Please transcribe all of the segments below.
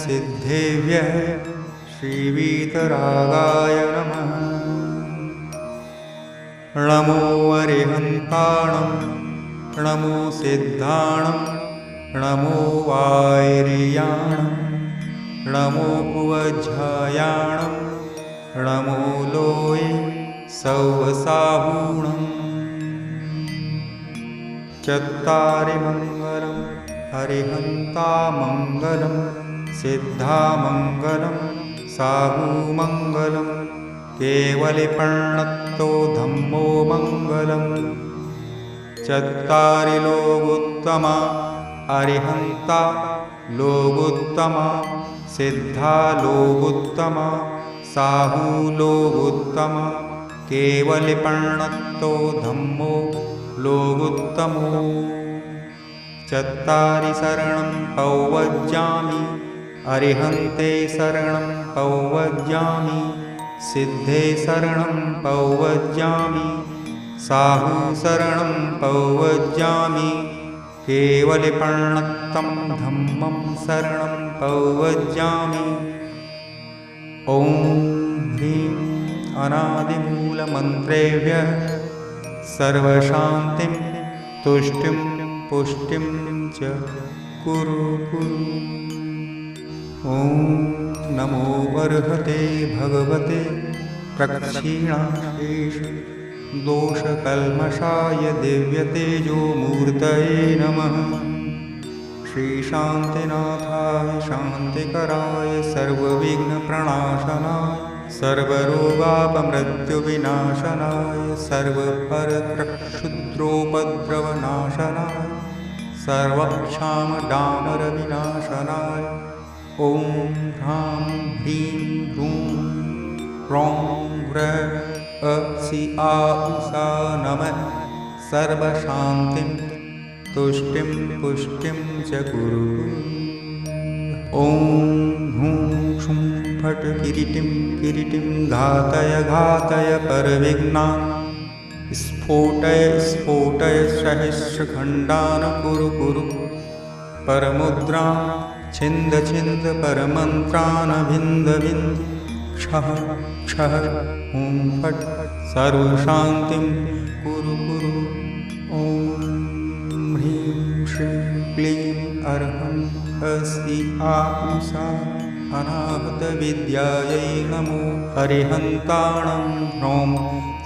सिद्धेभ्यः श्रीवीतरागाय नमः। नमो अरिहन्ताणं नमो सिद्धाणं नमो वायर्याणं नमो उवज्झायाणं नमो लोये सौवसाहूणम्। चत्तारि मङ्गलं हरिहन्तामङ्गलं सिद्धामङ्गलं साहूमङ्गलं केवलिपर्णत्तो धम्मो मङ्गलम्। चत्तारि लोगोत्तमा अरिहन्ता लोगोत्तमा सिद्धा लोगोत्तमा साहू लोगोत्तमा केवलिपर्णत्तो धम्मो लोगोत्तमो। चत्तारि शरणं पौवज्जामि अरिहन्ते शरणं पौवज्जामि सिद्धे शरणं पौवज्जामि साहू शरणं पौवज्जामि केवलिपर्णत्तं धम्मं शरणं पौवज्जामि। ॐ ह्रीं अनादिमूलमन्त्रेभ्यः सर्वशान्तिं तुष्टिं पुष्टिं च कुरु कुरु। ॐ नमो अर्हते भगवते प्रक्षीणाशेष दोषकल्मषाय दिव्यतेजोमूर्तये नमः। श्रीशान्तिनाथाय शान्तिकराय सर्वविघ्नप्रणाशनाय सर्वरोगापमृत्युविनाशनाय सर्वपरत्रक्षुद्रोपद्रवनाशनाय सर्वक्षामडामरविनाशनाय ॐ ह्रां ह्रीं ह्रूं ह्रौं ह्रः सि आ उषा नमः। सर्वशान्तिं तुष्टिं पुष्टिं च कुरु। ॐ हुं शुं फट् किरीटिं किरीटिं घातय घातय परविघ्नान् स्फोटय स्फोटय सहस्रखण्डान् कुरु कुरु। परमुद्रां छिन्द छिन्द परमन्त्रान् भिन्द भिन्द क्षः क्षः हुं फट् सर्वशान्तिं कुरु कुरु। ॐ ह्रीं श्रीं क्लीं अर्हं अस्ति आ उषा अनाहतविद्यायै नमो। हरिहन्ताणं ह्रौं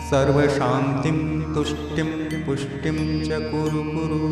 सर्वशान्तिं तुष्टिं पुष्टिं च कुरु कुरु।